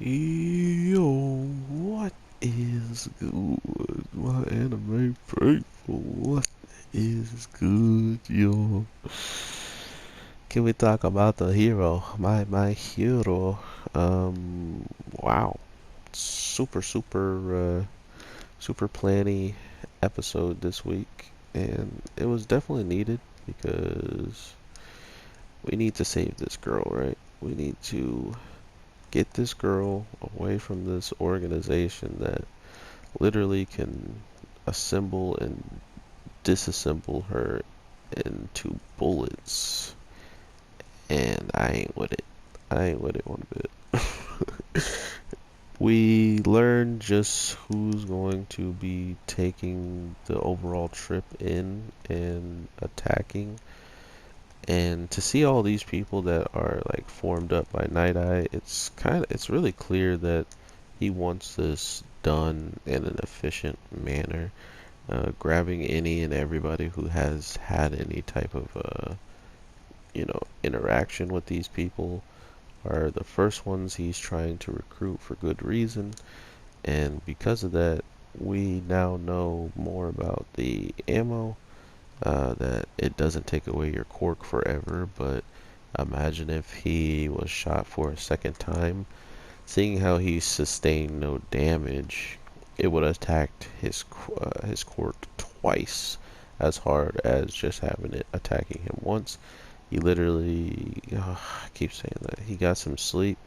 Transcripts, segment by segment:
Yo, what is good? My anime faithful, what is good, yo? Can we talk about the hero? My hero. Wow. Super planny episode this week, and it was definitely needed because we need to save this girl, right? We need to get this girl away from this organization that literally can assemble and disassemble her into bullets. And I ain't with it. I ain't with it one bit. We learn just who's going to be taking the overall trip in and attacking. And to see all these people that are like formed up by Night Eye, it's really clear that he wants this done in an efficient manner, grabbing any and everybody who has had any type of interaction with these people are the first ones he's trying to recruit for good reason. And because of that, we now know more about the ammo, that it doesn't take away your cork forever, but imagine if he was shot for a second time. Seeing how he sustained no damage, it would have attacked his cork twice as hard as just having it attacking him once. He literally, I keep saying that, he got some sleep,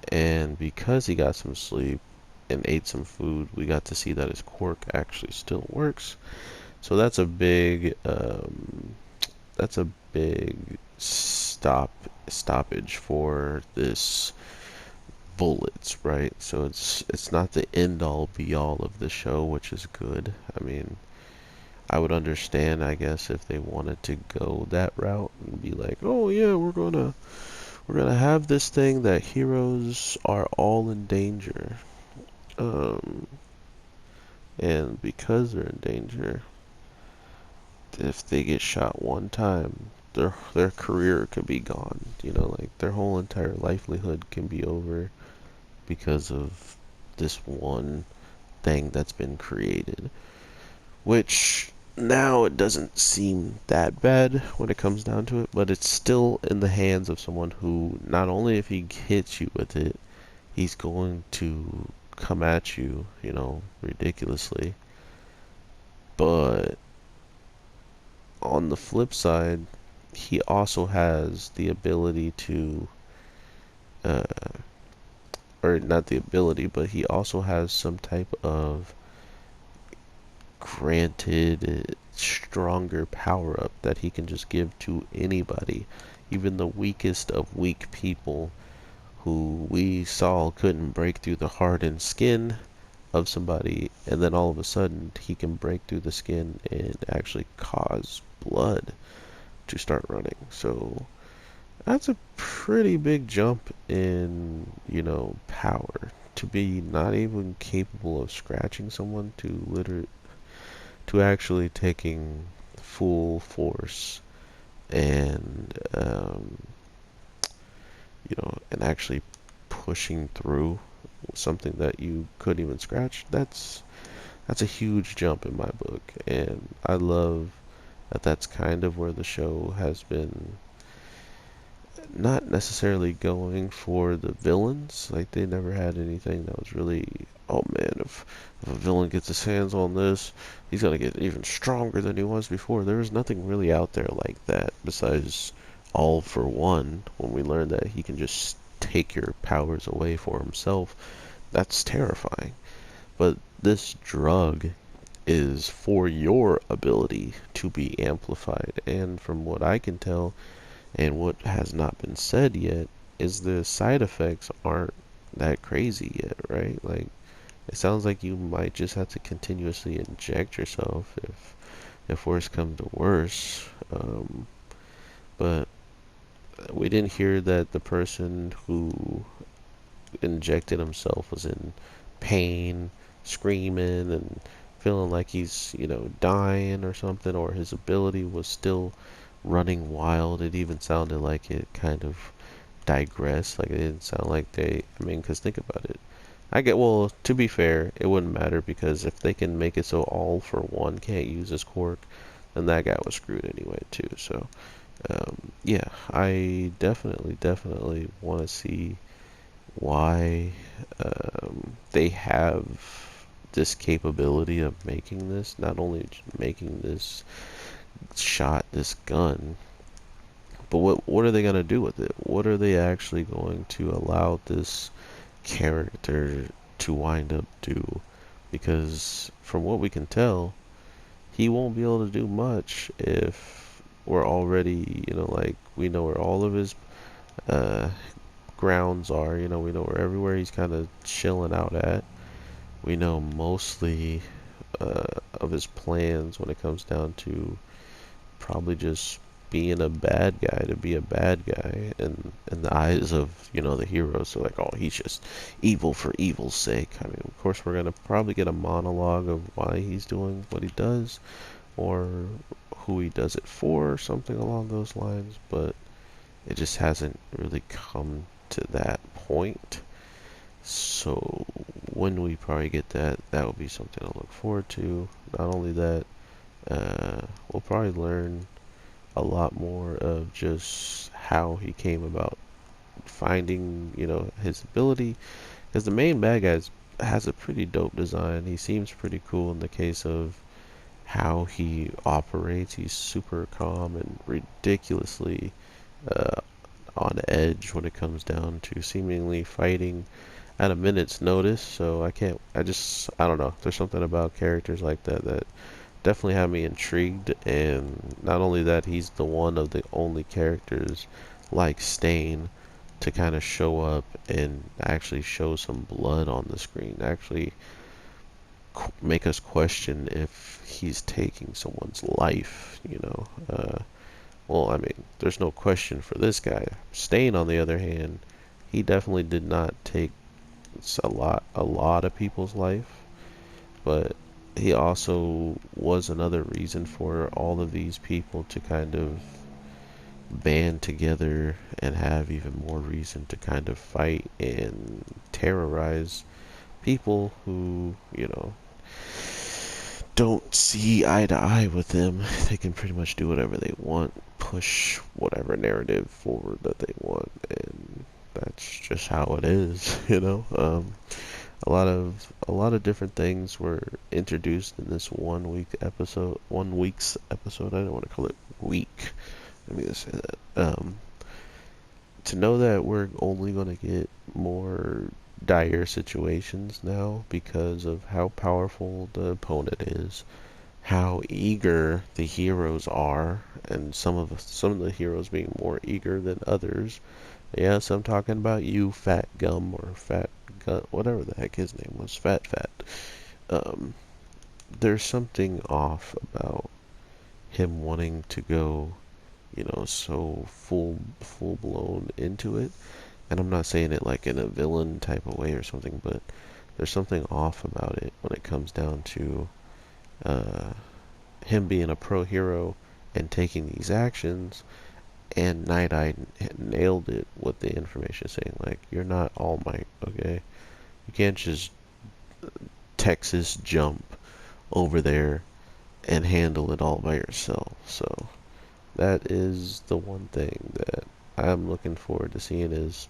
and because he got some sleep and ate some food, we got to see that his cork actually still works. So that's a big stoppage for this bullets, right? So it's not the end all be all of the show, which is good. I mean, I would understand, I guess, if they wanted to go that route and be like, "Oh yeah, we're gonna have this thing that heroes are all in danger." Um, and because they're in danger, if they get shot one time, their career could be gone. You know, like their whole entire livelihood can be over because of this one thing that's been created. Which now it doesn't seem that bad when it comes down to it, but it's still in the hands of someone who not only if he hits you with it, he's going to come at you, ridiculously. But on the flip side, he also has the ability to, uh, or not the ability, but he also has some type of granted stronger power up that he can just give to anybody, even the weakest of weak people who we saw couldn't break through the hardened skin of somebody, and then all of a sudden he can break through the skin and actually cause blood to start running. So that's a pretty big jump in, power to be not even capable of scratching someone to actually taking full force and and actually pushing through something that you couldn't even scratch. That's a huge jump in my book, and I love that that's kind of where the show has been not necessarily going for the villains. Like they never had anything that was really, oh man, if a villain gets his hands on this, he's gonna get even stronger than he was before. There was nothing really out there like that besides All for One when we learned that he can just take your powers away for himself. That's terrifying. But this drug is for your ability to be amplified, and from what I can tell, and what has not been said yet is the side effects aren't that crazy yet, right? Like it sounds like you might just have to continuously inject yourself if worse comes to worse. But we didn't hear that the person who injected himself was in pain, screaming and feeling like he's, dying or something, or his ability was still running wild. It even sounded like it kind of digress. Like, it didn't sound like they, I mean, because think about it. I get, well, to be fair, it wouldn't matter because if they can make it so all for one can't use this quirk, then that guy was screwed anyway, too. So, yeah, I definitely want to see why they have this capability of making this, not only making this shot, this gun, but what are they going to do with it? What are they actually going to allow this character to wind up do? Because from what we can tell, he won't be able to do much if we're already, like, we know where all of his uh, grounds are. We know where everywhere he's kind of chilling out at. We know mostly of his plans when it comes down to probably just being a bad guy to be a bad guy in the eyes of the heroes. So like, oh, he's just evil for evil's sake. I mean, of course, we're gonna probably get a monologue of why he's doing what he does, or who he does it for, or something along those lines. But it just hasn't really come to that point. So when we probably get that, that will be something to look forward to. Not only that, we'll probably learn a lot more of just how he came about finding, his ability. Because the main bad guy has a pretty dope design. He seems pretty cool in the case of how he operates. He's super calm and ridiculously uh, on edge when it comes down to seemingly fighting at a minute's notice. So I don't know. There's something about characters like that that definitely have me intrigued. And not only that, he's the one of the only characters like Stain to kind of show up and actually show some blood on the screen, actually make us question if he's taking someone's life. Well, I mean, there's no question for this guy. Stain, on the other hand, he definitely did not take a lot of people's life, but he also was another reason for all of these people to kind of band together and have even more reason to kind of fight and terrorize people who, don't see eye to eye with them. They can pretty much do whatever they want, push whatever narrative forward that they want, and that's just how it is. A lot of different things were introduced in this 1 week's episode. I don't want to call it week. Let me just say that. To know that we're only going to get more dire situations now because of how powerful the opponent is, how eager the heroes are, and some of the heroes being more eager than others. Yes, I'm talking about you, Fat Gum, or Fat Gut, whatever the heck his name was, Fat Fat. Um, there's something off about him wanting to go, so full blown into it. And I'm not saying it like in a villain type of way or something, but there's something off about it when it comes down to uh, him being a pro hero and taking these actions. And Night Eye nailed it with the information saying, like, you're not All Might, okay? You can't just Texas jump over there and handle it all by yourself. So that is the one thing that I'm looking forward to seeing, is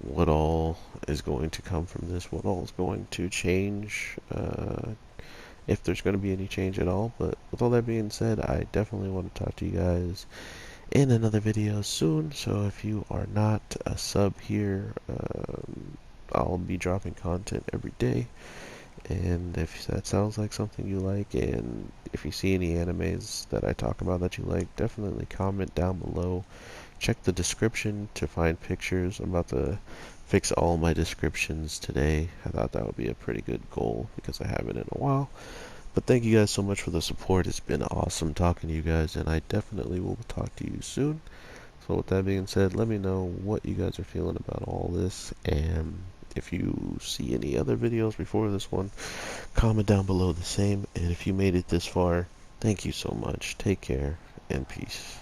what all is going to come from this, what all is going to change, if there's going to be any change at all. But with all that being said, I definitely want to talk to you guys in another video soon. So if you are not a sub here, I'll be dropping content every day. And if that sounds like something you like, and if you see any animes that I talk about that you like, definitely comment down below. Check the description to find pictures. I'm about to fix all my descriptions today. I thought that would be a pretty good goal because I haven't in a while. But thank you guys so much for the support. It's been awesome talking to you guys, and I definitely will talk to you soon. So with that being said, let me know what you guys are feeling about all this, and if you see any other videos before this one, comment down below the same. And if you made it this far, thank you so much. Take care and peace.